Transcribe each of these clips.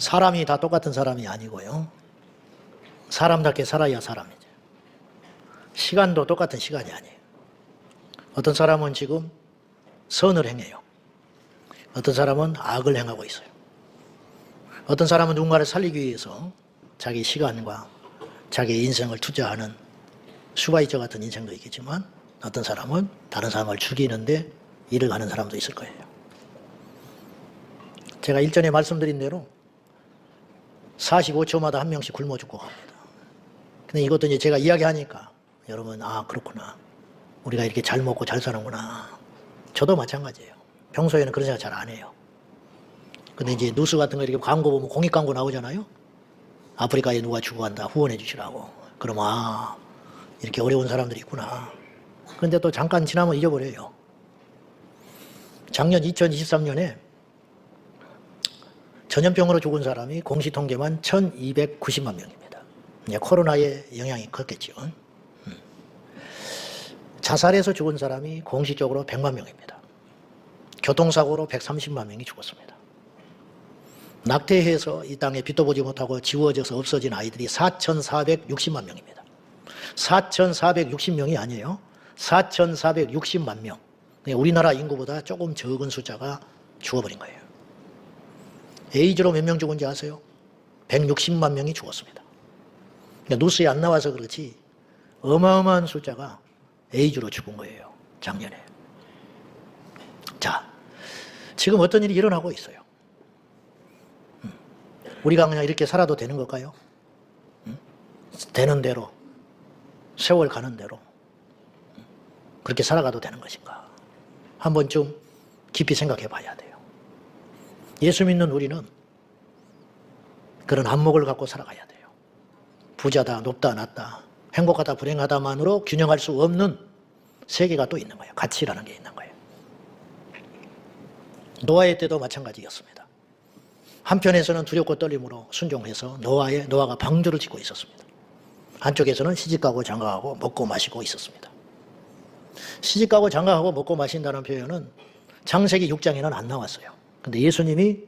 사람이 다 똑같은 사람이 아니고요. 사람답게 살아야 사람이죠. 시간도 똑같은 시간이 아니에요. 어떤 사람은 지금 선을 행해요. 어떤 사람은 악을 행하고 있어요. 어떤 사람은 누군가를 살리기 위해서 자기 시간과 자기 인생을 투자하는 슈바이처 같은 인생도 있겠지만 어떤 사람은 다른 사람을 죽이는데 일을 하는 사람도 있을 거예요. 제가 일전에 말씀드린 대로 45초마다 한 명씩 굶어 죽고 갑니다. 근데 이것도 이제 제가 이야기하니까 여러분, 아, 그렇구나. 우리가 이렇게 잘 먹고 잘 사는구나. 저도 마찬가지예요. 평소에는 그런 생각 잘 안 해요. 근데 이제 뉴스 같은 거 이렇게 광고 보면 공익 광고 나오잖아요. 아프리카에 누가 죽어간다. 후원해 주시라고. 그러면 아, 이렇게 어려운 사람들이 있구나. 그런데 또 잠깐 지나면 잊어버려요. 작년 2023년에 전염병으로 죽은 사람이 공식 통계만 1290만 명입니다. 코로나의 영향이 컸겠죠. 자살해서 죽은 사람이 공식적으로 100만 명입니다. 교통사고로 130만 명이 죽었습니다. 낙태해서 이 땅에 빛도 보지 못하고 지워져서 없어진 아이들이 4,460만 명입니다. 4,460명이 아니에요. 4,460만 명. 우리나라 인구보다 조금 적은 숫자가 죽어버린 거예요. 에이즈로 몇 명 죽은지 아세요? 160만 명이 죽었습니다. 그러니까 뉴스에 안 나와서 그렇지 어마어마한 숫자가 에이즈로 죽은 거예요. 작년에. 자, 지금 어떤 일이 일어나고 있어요? 우리가 그냥 이렇게 살아도 되는 걸까요? 되는 대로, 세월 가는 대로 그렇게 살아가도 되는 것인가? 한 번쯤 깊이 생각해 봐야 돼요. 예수 믿는 우리는 그런 안목을 갖고 살아가야 돼요. 부자다, 높다, 낮다, 행복하다, 불행하다만으로 균형할 수 없는 세계가 또 있는 거예요. 가치라는 게 있는 거예요. 노아의 때도 마찬가지였습니다. 한편에서는 두렵고 떨림으로 순종해서 노아가 방주를 짓고 있었습니다. 한쪽에서는 시집가고 장가가고 먹고 마시고 있었습니다. 시집가고 장가가고 먹고 마신다는 표현은 창세기 6장에는 안 나왔어요. 근데 예수님이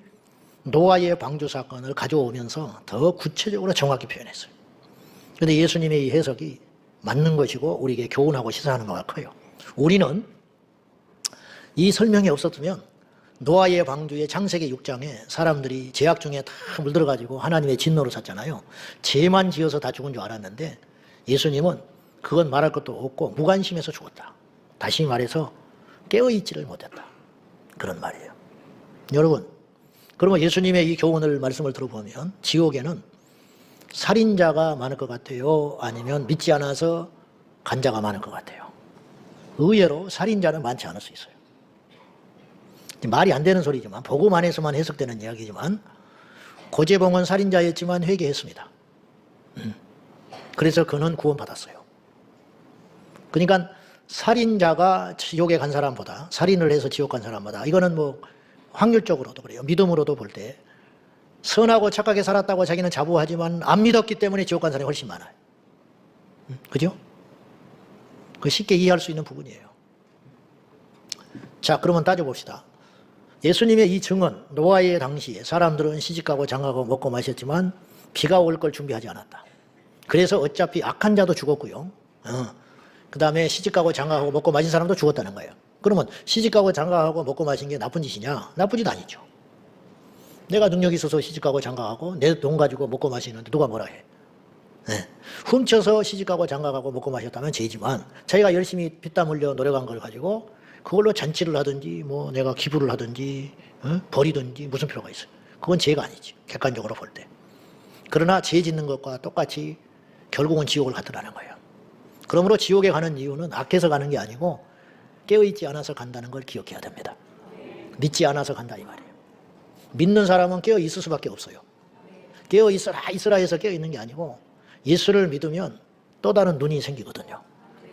노아의 방주 사건을 가져오면서 더 구체적으로 정확히 표현했어요. 그런데 예수님의 이 해석이 맞는 것이고 우리에게 교훈하고 시사하는 바가 커요. 우리는 이 설명이 없었으면 노아의 방주의 창세기 6장에 사람들이 죄악 중에 다 물들어가지고 하나님의 진노를 샀잖아요. 죄만 지어서 다 죽은 줄 알았는데 예수님은 그건 말할 것도 없고 무관심해서 죽었다. 다시 말해서 깨어있지를 못했다. 그런 말이에요. 여러분, 그러면 예수님의 이 교훈을 말씀을 들어보면 지옥에는 살인자가 많을 것 같아요? 아니면 믿지 않아서 간 자가 많을 것 같아요? 의외로 살인자는 많지 않을 수 있어요. 말이 안 되는 소리지만 복음 안에서만 해석되는 이야기지만 고재봉은 살인자였지만 회개했습니다. 그래서 그는 구원받았어요. 그러니까 살인자가 지옥에 간 사람보다 살인을 해서 지옥 간 사람보다 이거는 뭐 확률적으로도 그래요. 믿음으로도 볼 때 선하고 착하게 살았다고 자기는 자부하지만 안 믿었기 때문에 지옥 간 사람이 훨씬 많아요. 그죠? 그 쉽게 이해할 수 있는 부분이에요. 자, 그러면 따져봅시다. 예수님의 이 증언, 노아의 당시에 사람들은 시집가고 장가가고 먹고 마셨지만 비가 올 걸 준비하지 않았다. 그래서 어차피 악한 자도 죽었고요. 그 다음에 시집가고 장가가고 먹고 마신 사람도 죽었다는 거예요. 그러면 시집가고 장가가고 먹고 마신 게 나쁜 짓이냐? 나쁜 짓 아니죠. 내가 능력이 있어서 시집가고 장가가고 내 돈 가지고 먹고 마시는데 누가 뭐라 해? 네. 훔쳐서 시집가고 장가가고 먹고 마셨다면 죄지만 자기가 열심히 피땀 흘려 노력한 걸 가지고 그걸로 잔치를 하든지 뭐 내가 기부를 하든지 버리든지 무슨 필요가 있어요. 그건 죄가 아니지. 객관적으로 볼 때. 그러나 죄 짓는 것과 똑같이 결국은 지옥을 가더라는 거예요. 그러므로 지옥에 가는 이유는 악해서 가는 게 아니고 깨어있지 않아서 간다는 걸 기억해야 됩니다. 믿지 않아서 간다 이 말이에요. 믿는 사람은 깨어있을 수밖에 없어요. 깨어있으라 해서 깨어있는 게 아니고 예수를 믿으면 또 다른 눈이 생기거든요.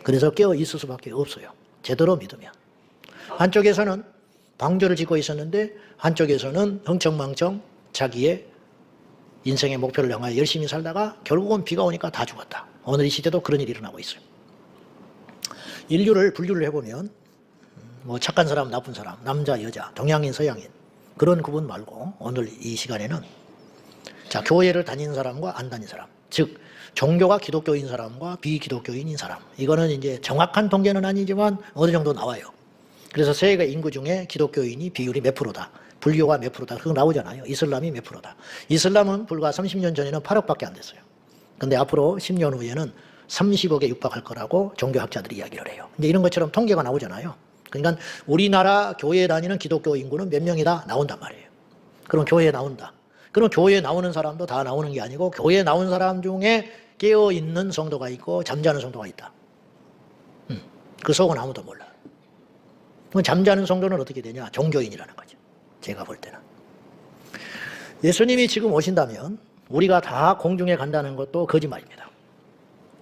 그래서 깨어있을 수밖에 없어요. 제대로 믿으면. 한쪽에서는 방주를 짓고 있었는데 한쪽에서는 흥청망청 자기의 인생의 목표를 향하여 열심히 살다가 결국은 비가 오니까 다 죽었다. 오늘 이 시대도 그런 일이 일어나고 있어요. 인류를 분류를 해보면 뭐 착한 사람, 나쁜 사람, 남자, 여자, 동양인, 서양인 그런 구분 말고 오늘 이 시간에는 자, 교회를 다니는 사람과 안 다니는 사람. 즉, 종교가 기독교인 사람과 비기독교인인 사람. 이거는 이제 정확한 통계는 아니지만 어느 정도 나와요. 그래서 세계 인구 중에 기독교인이 비율이 몇 프로다. 불교가 몇 프로다. 그거 나오잖아요. 이슬람이 몇 프로다. 이슬람은 불과 30년 전에는 8억밖에 안 됐어요. 근데 앞으로 10년 후에는 30억에 육박할 거라고 종교학자들이 이야기를 해요. 이제 이런 것처럼 통계가 나오잖아요. 그러니까 우리나라 교회에 다니는 기독교 인구는 몇 명이다 나온단 말이에요. 그럼 교회에 나온다. 그럼 교회에 나오는 사람도 다 나오는 게 아니고 교회에 나온 사람 중에 깨어있는 성도가 있고 잠자는 성도가 있다. 그 속은 아무도 몰라. 그럼 잠자는 성도는 어떻게 되냐? 종교인이라는 거죠. 제가 볼 때는. 예수님이 지금 오신다면 우리가 다 공중에 간다는 것도 거짓말입니다.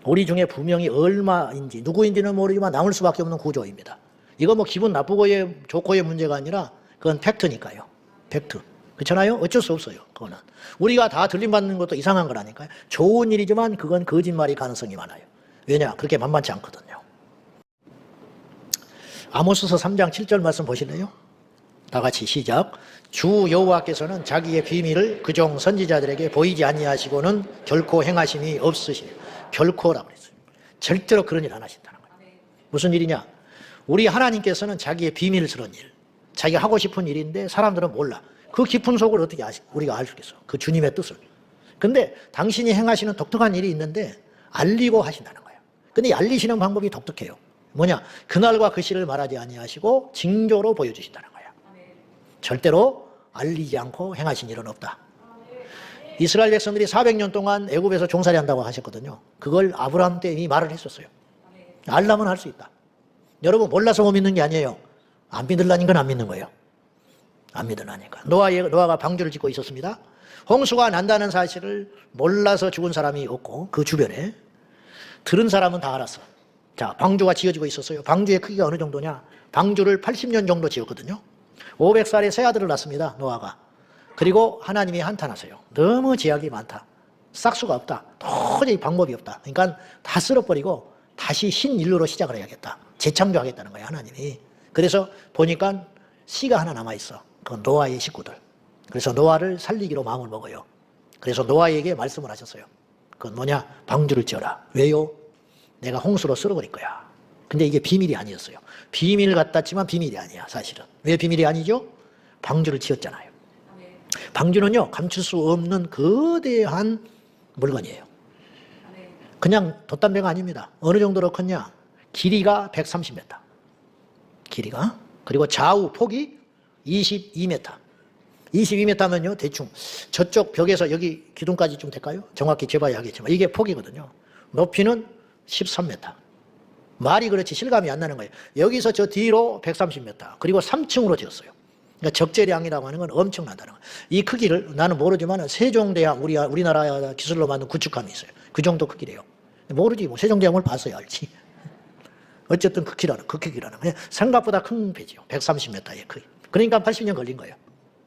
우리 중에 분명히 얼마인지 누구인지는 모르지만 남을 수밖에 없는 구조입니다. 이거 뭐 기분 나쁘고의 좋고의 문제가 아니라 그건 팩트니까요. 팩트. 그렇잖아요? 어쩔 수 없어요. 그거는. 우리가 다 들림받는 것도 이상한 거라니까요. 좋은 일이지만 그건 거짓말일 가능성이 많아요. 왜냐? 그렇게 만만치 않거든요. 아모스서 3장 7절 말씀 보실래요? 다 같이 시작. 주 여호와께서는 자기의 비밀을 그종 선지자들에게 보이지 아니하시고는 결코 행하심이 없으시네. 결코라고 그랬어요. 절대로 그런 일 안 하신다는 거예요. 무슨 일이냐? 우리 하나님께서는 자기의 비밀스러운 일, 자기가 하고 싶은 일인데 사람들은 몰라. 그 깊은 속을 어떻게 우리가 알 수 있겠어? 그 주님의 뜻을. 근데 당신이 행하시는 독특한 일이 있는데 알리고 하신다는 거예요. 근데 알리시는 방법이 독특해요. 뭐냐? 그날과 그 시를 말하지 아니하시고 징조로 보여주신다는 거예요. 절대로 알리지 않고 행하신 일은 없다. 이스라엘 백성들이 400년 동안 애굽에서 종살이 한다고 하셨거든요. 그걸 아브라함 때 이미 말을 했었어요. 알라면 할 수 있다. 여러분 몰라서 못 믿는 게 아니에요. 안 믿으려니까 안 믿는 거예요. 안 믿으려니까. 노아가 방주를 짓고 있었습니다. 홍수가 난다는 사실을 몰라서 죽은 사람이 없고 그 주변에 들은 사람은 다 알았어. 자, 방주가 지어지고 있었어요. 방주의 크기가 어느 정도냐? 방주를 80년 정도 지었거든요. 500살에 새 아들을 낳습니다. 노아가. 그리고 하나님이 한탄하세요. 너무 제약이 많다. 싹수가 없다. 도저히 방법이 없다. 그러니까 다 쓸어버리고 다시 신인류로 시작을 해야겠다. 재창조하겠다는 거예요, 하나님이. 그래서 보니까 씨가 하나 남아있어. 그건 노아의 식구들. 그래서 노아를 살리기로 마음을 먹어요. 그래서 노아에게 말씀을 하셨어요. 그건 뭐냐? 방주를 지어라. 왜요? 내가 홍수로 쓸어버릴 거야. 근데 이게 비밀이 아니었어요. 비밀 같았지만 비밀이 아니야, 사실은. 왜 비밀이 아니죠? 방주를 지었잖아요. 방주는요, 감출 수 없는 거대한 물건이에요. 그냥 돛담배가 아닙니다. 어느 정도로 컸냐? 길이가 130m. 길이가. 그리고 좌우 폭이 22m. 22m면요, 대충 저쪽 벽에서 여기 기둥까지 좀 될까요? 정확히 재봐야 하겠지만 이게 폭이거든요. 높이는 13m. 말이 그렇지 실감이 안 나는 거예요. 여기서 저 뒤로 130m. 그리고 3층으로 지었어요. 그러니까 적재량이라고 하는 건 엄청나다는 거예요. 이 크기를 나는 모르지만 세종대왕, 우리나라 기술로 만든 구축함이 있어요. 그 정도 크기래요. 모르지, 뭐 세종대왕을 봤어야 알지. 어쨌든 그 크기라는 거예요. 생각보다 큰 배지요. 130m의 크기. 그러니까 80년 걸린 거예요.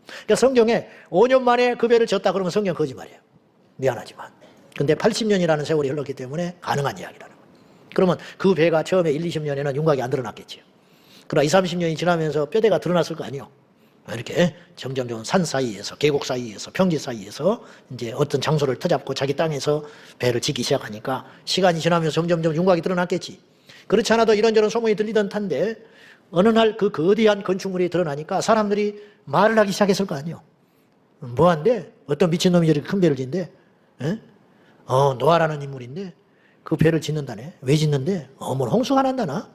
그러니까 성경에 5년 만에 그 배를 졌다 그러면 성경 거짓말이에요. 미안하지만. 근데 80년이라는 세월이 흘렀기 때문에 가능한 이야기라는 거예요. 그러면 그 배가 처음에 1, 20년에는 윤곽이 안 드러났겠지요. 그러나 20, 30년이 지나면서 뼈대가 드러났을 거 아니에요. 이렇게 점점 산 사이에서, 계곡 사이에서, 평지 사이에서 이제 어떤 장소를 터잡고 자기 땅에서 배를 짓기 시작하니까 시간이 지나면서 점점 윤곽이 드러났겠지. 그렇지 않아도 이런저런 소문이 들리던 탄데 어느 날 그 거대한 건축물이 드러나니까 사람들이 말을 하기 시작했을 거 아니에요. 뭐한데? 어떤 미친놈이 저렇게 큰 배를 짓는데? 노아라는 인물인데 그 배를 짓는다네. 왜 짓는데? 뭐 홍수가 난다나?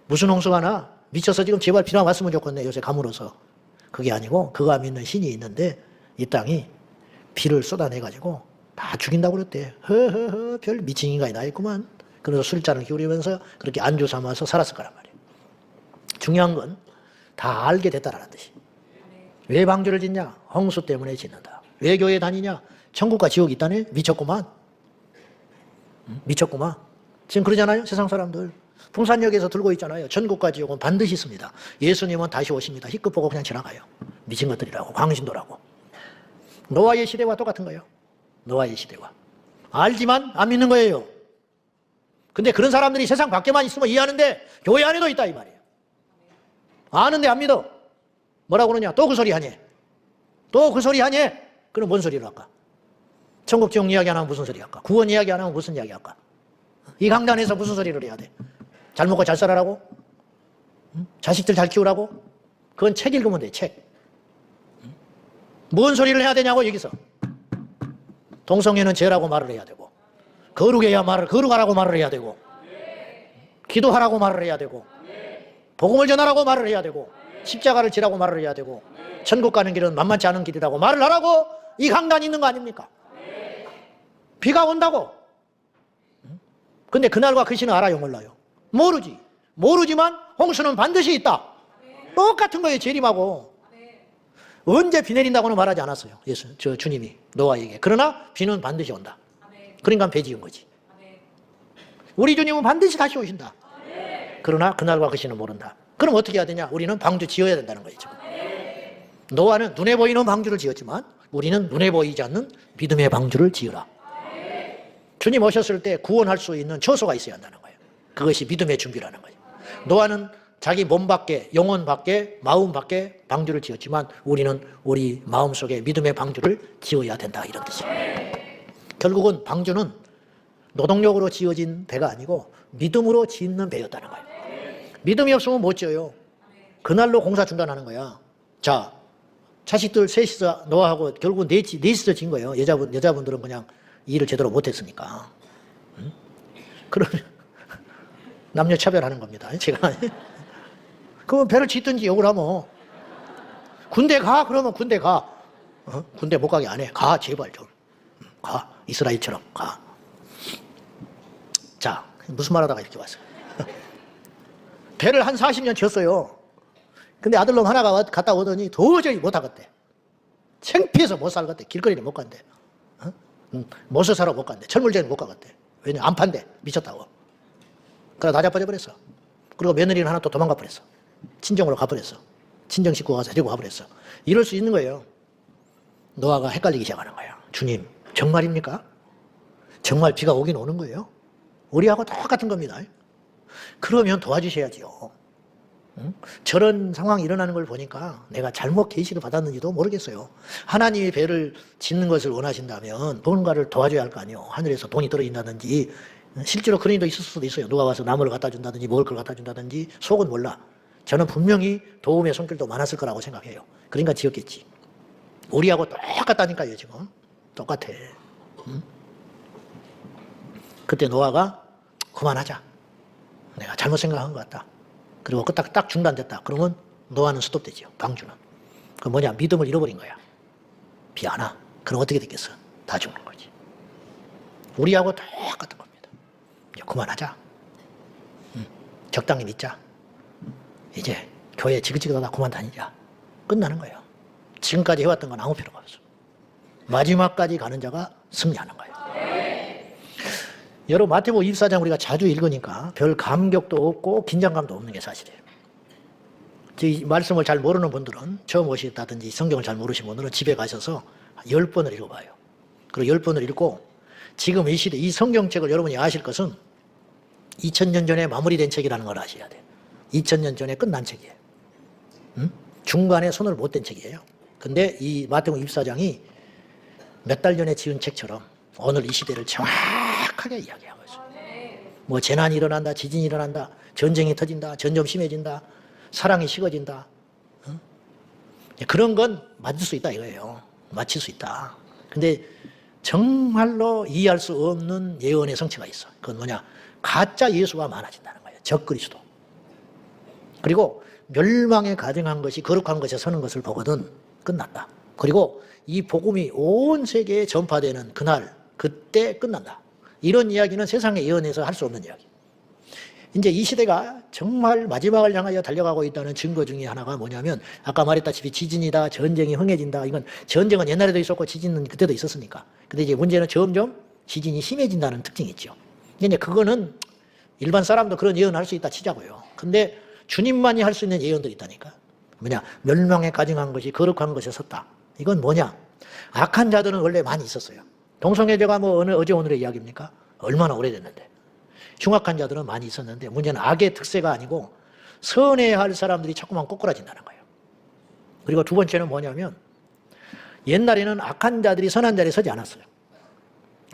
무슨 홍수가 나? 미쳐서 지금 제발 비나 왔으면 좋겠네. 요새 가물어서. 그게 아니고 그가 믿는 신이 있는데 이 땅이 비를 쏟아내가지고 다 죽인다고 그랬대. 허허허 별 미친 인간이 나 있구만. 그래서 술잔을 기울이면서 그렇게 안주 삼아서 살았을 거란 말이에요. 중요한 건 다 알게 됐다라는 뜻이. 왜 방주를 짓냐? 홍수 때문에 짓는다. 왜 교회 다니냐? 천국과 지옥이 있다네? 미쳤구만. 미쳤구만. 지금 그러잖아요, 세상 사람들. 풍산역에서 들고 있잖아요. 천국과 지옥은 반드시 있습니다. 예수님은 다시 오십니다. 희끗 보고 그냥 지나가요. 미친 것들이라고, 광신도라고. 노아의 시대와 똑같은 거예요. 노아의 시대와. 알지만 안 믿는 거예요. 근데 그런 사람들이 세상 밖에만 있으면 이해하는데 교회 안에도 있다 이 말이에요. 아는데 안 믿어. 뭐라고 그러냐? 또 그 소리 하니? 또 그 소리 하니? 그럼 뭔 소리를 할까? 천국 지옥 이야기 안 하면 무슨 소리 할까? 구원 이야기 안 하면 무슨 이야기 할까? 이 강단에서 무슨 소리를 해야 돼? 잘 먹고 잘 살아라고? 자식들 잘 키우라고? 그건 책 읽으면 돼, 책. 뭔 소리를 해야 되냐고, 여기서. 동성애는 죄라고 말을 해야 되고, 거룩하라고 말을 해야 되고, 기도하라고 말을 해야 되고, 복음을 전하라고 말을 해야 되고, 십자가를 지라고 말을 해야 되고, 천국 가는 길은 만만치 않은 길이라고 말을 하라고 이 강단이 있는 거 아닙니까? 비가 온다고. 근데 그날과 그 시는 알아요, 몰라요? 모르지. 모르지만 홍수는 반드시 있다. 똑같은 거예요, 재림하고. 언제 비 내린다고는 말하지 않았어요, 주님이 노아에게. 그러나 비는 반드시 온다. 그러니까 배 지은 거지. 우리 주님은 반드시 다시 오신다. 그러나 그날과 그 시는 모른다. 그럼 어떻게 해야 되냐? 우리는 방주 지어야 된다는 거예요, 지금. 노아는 눈에 보이는 방주를 지었지만 우리는 눈에 보이지 않는 믿음의 방주를 지으라. 주님 오셨을 때 구원할 수 있는 처소가 있어야 한다는 거예요. 그것이 믿음의 준비라는 거예요. 노아는 자기 몸 밖에, 영혼 밖에, 마음 밖에 방주를 지었지만 우리는 우리 마음속에 믿음의 방주를 지어야 된다, 이런 뜻이에요. 결국은 방주는 노동력으로 지어진 배가 아니고 믿음으로 짓는 배였다는 거예요. 믿음이 없으면 못 지어요. 그날로 공사 중단하는 거야. 자, 자식들 셋이서 노아하고 결국은 넷이서 진 거예요. 여자분들은 그냥 일을 제대로 못했으니까. 그러면 남녀 차별하는 겁니다, 제가. 그러면 배를 짓든지 욕을 하면, 군대 가? 그러면 군대 가. 군대 못 가게 안 해. 가, 제발 좀. 가. 이스라엘처럼 가. 자, 무슨 말 하다가 이렇게 왔어요. 배를 한 40년 쳤어요. 근데 아들놈 하나가 갔다 오더니 도저히 못 하겠대. 창피해서 못 살겠대. 길거리를 못 간대. 못을 사러 못 간대. 철물점에 못 가겠대. 왜냐, 안 판대. 미쳤다고. 그래서 나자빠져 버렸어. 그리고 며느리는 하나 또 도망가 버렸어. 친정으로 가버렸어. 친정 식구가 가서 데리고 가버렸어. 이럴 수 있는 거예요. 노아가 헷갈리기 시작하는 거예요. 주님, 정말입니까? 정말 비가 오긴 오는 거예요? 우리하고 똑같은 겁니다. 그러면 도와주셔야지요. 저런 상황이 일어나는 걸 보니까 내가 잘못 계시를 받았는지도 모르겠어요. 하나님이 배를 짓는 것을 원하신다면 뭔가를 도와줘야 할 거 아니에요. 하늘에서 돈이 떨어진다든지, 실제로 그런 일도 있을 수도 있어요. 누가 와서 나무를 갖다 준다든지 먹을 걸 갖다 준다든지. 속은 몰라. 저는 분명히 도움의 손길도 많았을 거라고 생각해요. 그러니까 지었겠지. 우리하고 똑같다니까요, 지금. 똑같아. 그때 노아가 그만하자. 내가 잘못 생각한 것 같다. 그리고 딱 중단됐다. 그러면 노아는 스톱되죠, 방주는. 그 뭐냐, 믿음을 잃어버린 거야. 비 안 와. 그럼 어떻게 됐겠어? 다 죽는 거지. 우리하고 똑같은 겁니다. 이제 그만하자. 적당히 믿자. 이제 교회 지긋지긋하다 그만 다니자. 끝나는 거예요. 지금까지 해왔던 건 아무 필요가 없어. 마지막까지 가는 자가 승리하는 거예요. 여러분, 마태복음 24장 우리가 자주 읽으니까 별 감격도 없고 긴장감도 없는 게 사실이에요. 이 말씀을 잘 모르는 분들은, 처음 오셨다든지 성경을 잘 모르신 분들은 집에 가셔서 10번을 읽어봐요. 그리고 10번을 읽고 지금 이 시대, 이 성경책을 여러분이 아실 것은 2000년 전에 마무리된 책이라는 걸 아셔야 돼요. 2000년 전에 끝난 책이에요. 중간에 손을 못 댄 책이에요. 근데 이 마태복음 24장이 몇 달 전에 지은 책처럼 오늘 이 시대를 정확하게 이야기하고 있어요. 뭐 재난이 일어난다, 지진이 일어난다, 전쟁이 터진다, 점점 심해진다, 사랑이 식어진다. 그런 건 맞을 수 있다 이거예요. 맞힐 수 있다. 근데 정말로 이해할 수 없는 예언의 성취가 있어. 그건 뭐냐? 가짜 예수가 많아진다는 거예요. 적그리스도. 그리고 멸망에 가증한 것이 거룩한 것에 서는 것을 보거든 끝난다. 그리고 이 복음이 온 세계에 전파되는 그날, 그때 끝난다. 이런 이야기는 세상의 예언에서 할 수 없는 이야기. 이제 이 시대가 정말 마지막을 향하여 달려가고 있다는 증거 중에 하나가 뭐냐면, 아까 말했다시피 지진이다, 전쟁이 흥해진다. 이건 전쟁은 옛날에도 있었고 지진은 그때도 있었으니까. 근데 이제 문제는 점점 지진이 심해진다는 특징이 있죠. 근데 그거는 일반 사람도 그런 예언을 할 수 있다 치자고요. 근데 주님만이 할 수 있는 예언들이 있다니까. 뭐냐? 멸망에 가증한 것이 거룩한 것에 섰다. 이건 뭐냐? 악한 자들은 원래 많이 있었어요. 동성애자가 뭐 어제 오늘의 이야기입니까? 얼마나 오래됐는데. 흉악한 자들은 많이 있었는데 문제는 악의 특세가 아니고 선해야 할 사람들이 자꾸만 꼬꾸라진다는 거예요. 그리고 두 번째는 뭐냐면 옛날에는 악한 자들이 선한 자리에 서지 않았어요.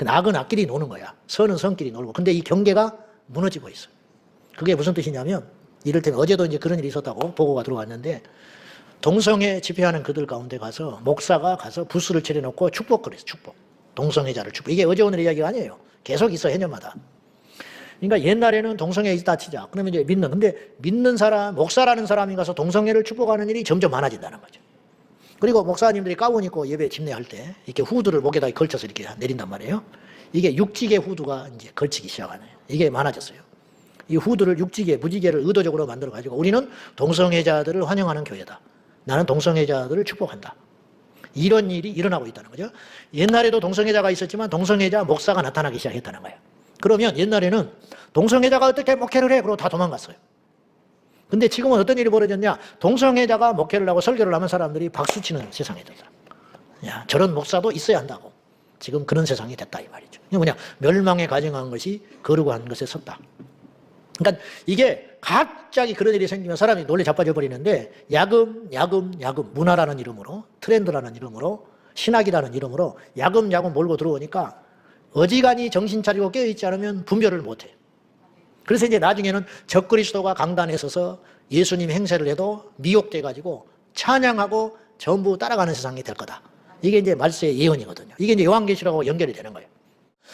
악은 악끼리 노는 거야. 선은 선끼리 놀고. 근데 이 경계가 무너지고 있어. 그게 무슨 뜻이냐면, 이를테면 어제도 이제 그런 일이 있었다고 보고가 들어왔는데, 동성애 집회하는 그들 가운데 가서 목사가 가서 부스를 차려놓고 축복을 했어. 축복. 동성애자를 축복. 이게 어제 오늘 이야기가 아니에요. 계속 있어, 해년마다. 그러니까 옛날에는 동성애 있다 치자. 그러면 이제 근데 믿는 사람, 목사라는 사람이 가서 동성애를 축복하는 일이 점점 많아진다는 거죠. 그리고 목사님들이 가운 입고 예배 집례할 때 이렇게 후드를 목에다 걸쳐서 이렇게 내린단 말이에요. 이게 육지계 후드가 이제 걸치기 시작하네요. 이게 많아졌어요. 이 후드를 육지계, 무지개를 의도적으로 만들어가지고 우리는 동성애자들을 환영하는 교회다. 나는 동성애자들을 축복한다. 이런 일이 일어나고 있다는 거죠. 옛날에도 동성애자가 있었지만 동성애자 목사가 나타나기 시작했다는 거예요. 그러면 옛날에는 동성애자가 어떻게 목회를 해? 그러고 다 도망갔어요. 근데 지금은 어떤 일이 벌어졌냐? 동성애자가 목회를 하고 설교를 하면 사람들이 박수치는 세상이 됐다. 야, 저런 목사도 있어야 한다고. 지금 그런 세상이 됐다 이 말이죠. 이게 뭐냐? 멸망에 가증한 것이 거룩한 것에 섰다. 그러니까 이게 갑자기 그런 일이 생기면 사람이 놀래 자빠져 버리는데 야금, 문화라는 이름으로, 트렌드라는 이름으로, 신학이라는 이름으로 야금 몰고 들어오니까 어지간히 정신 차리고 깨어있지 않으면 분별을 못해. 그래서 이제 나중에는 적그리스도가 강단에 서서 예수님 행세를 해도 미혹돼가지고 찬양하고 전부 따라가는 세상이 될 거다. 이게 이제 말세의 예언이거든요. 이게 이제 요한계시록하고 연결이 되는 거예요.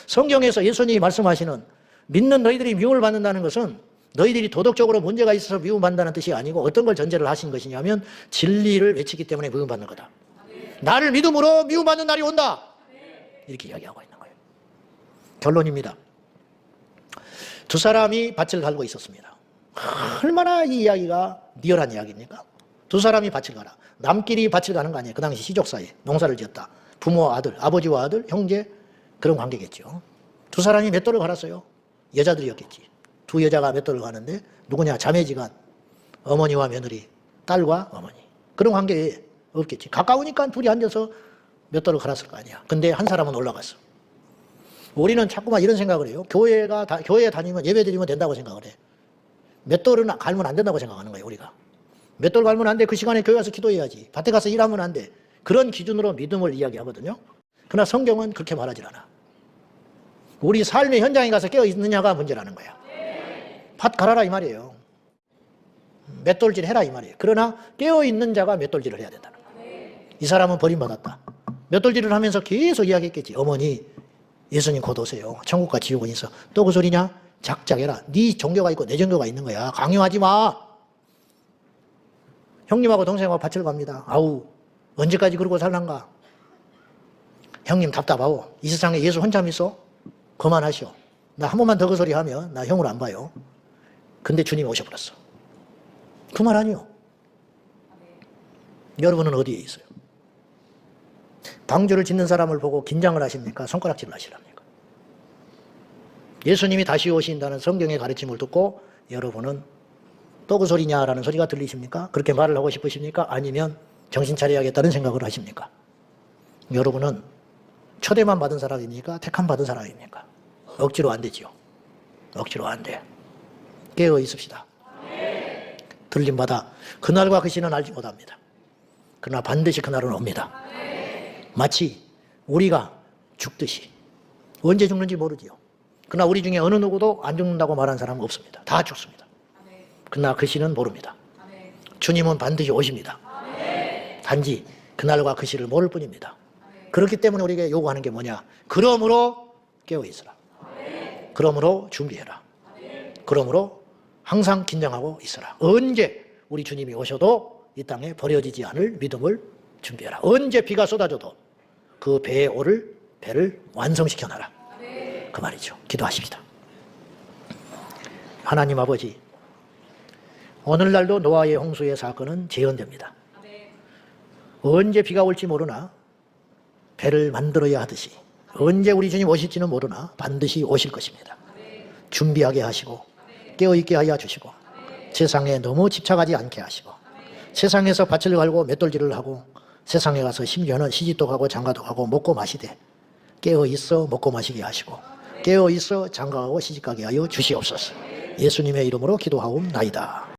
성경에서 예수님이 말씀하시는 믿는 너희들이 미움을 받는다는 것은 너희들이 도덕적으로 문제가 있어서 미움받는다는 뜻이 아니고 어떤 걸 전제를 하신 것이냐면 진리를 외치기 때문에 미움받는 거다. 나를 믿음으로 미움받는 날이 온다. 이렇게 이야기하고 있는 거예요. 결론입니다. 두 사람이 밭을 갈고 있었습니다. 얼마나 이 이야기가 리얼한 이야기입니까? 두 사람이 밭을 가라. 남끼리 밭을 가는 거 아니에요. 그 당시 시족 사이에 농사를 지었다. 부모와 아들, 아버지와 아들, 형제 그런 관계겠죠. 두 사람이 맷돌을 갈았어요. 여자들이었겠지. 두 여자가 맷돌을 가는데 누구냐? 자매지간, 어머니와 며느리, 딸과 어머니. 그런 관계에 없겠지. 가까우니까 둘이 앉아서 맷돌을 갈았을 거 아니야. 근데 한 사람은 올라갔어. 우리는 자꾸만 이런 생각을 해요. 교회에 다니면 예배 드리면 된다고 생각을 해. 맷돌은 갈면 안 된다고 생각하는 거예요, 우리가. 맷돌 갈면 안 돼. 그 시간에 교회 가서 기도해야지. 밭에 가서 일하면 안 돼. 그런 기준으로 믿음을 이야기하거든요. 그러나 성경은 그렇게 말하지 않아. 우리 삶의 현장에 가서 깨어 있느냐가 문제라는 거야. 밭 갈아라 이 말이에요. 맷돌질 해라 이 말이에요. 그러나 깨어 있는 자가 맷돌질을 해야 된다는 거야. 이 사람은 버림받았다. 맷돌질을 하면서 계속 이야기했겠지. 어머니, 예수님 곧 오세요. 천국과 지옥은 있어. 또 그 소리냐? 작작해라. 네 종교가 있고 내 종교가 있는 거야. 강요하지 마. 형님하고 동생하고 밭을 갑니다. 아우, 언제까지 그러고 살란가? 형님 답답하오. 이 세상에 예수 혼자 믿어? 그만하시오. 나 한 번만 더 그 소리 하면 나 형으로 안 봐요. 근데 주님이 오셔버렸어. 그 말 아니요. 여러분은 어디에 있어요? 방주를 짓는 사람을 보고 긴장을 하십니까? 손가락질을 하시랍니까? 예수님이 다시 오신다는 성경의 가르침을 듣고 여러분은 또 그 소리냐라는 소리가 들리십니까? 그렇게 말을 하고 싶으십니까? 아니면 정신 차려야겠다는 생각을 하십니까? 여러분은 초대만 받은 사람입니까? 택함 받은 사람입니까? 억지로 안 되지요. 억지로 안 돼. 깨어 있읍시다. 들림받아 그날과 그 시는 알지 못합니다. 그러나 반드시 그날은 옵니다. 마치 우리가 죽듯이. 언제 죽는지 모르지요. 그러나 우리 중에 어느 누구도 안 죽는다고 말하는 사람은 없습니다. 다 죽습니다. 그러나 그 시는 모릅니다. 주님은 반드시 오십니다. 단지 그날과 그 시를 모를 뿐입니다. 그렇기 때문에 우리에게 요구하는 게 뭐냐? 그러므로 깨어 있으라. 그러므로 준비해라. 그러므로 항상 긴장하고 있어라. 언제 우리 주님이 오셔도 이 땅에 버려지지 않을 믿음을 준비해라. 언제 비가 쏟아져도 그 배에 오를 배를 완성시켜놔라. 그 말이죠. 기도하십시다. 하나님 아버지, 오늘날도 노아의 홍수의 사건은 재현됩니다. 언제 비가 올지 모르나 배를 만들어야 하듯이 언제 우리 주님 오실지는 모르나 반드시 오실 것입니다. 준비하게 하시고 깨어있게 하여 주시고 세상에 너무 집착하지 않게 하시고 세상에서 밭을 갈고 맷돌질을 하고 세상에 가서 심지어는 시집도 가고 장가도 가고 먹고 마시되 깨어있어 먹고 마시게 하시고 깨어있어 장가가고 시집가게 하여 주시옵소서. 예수님의 이름으로 기도하옵나이다.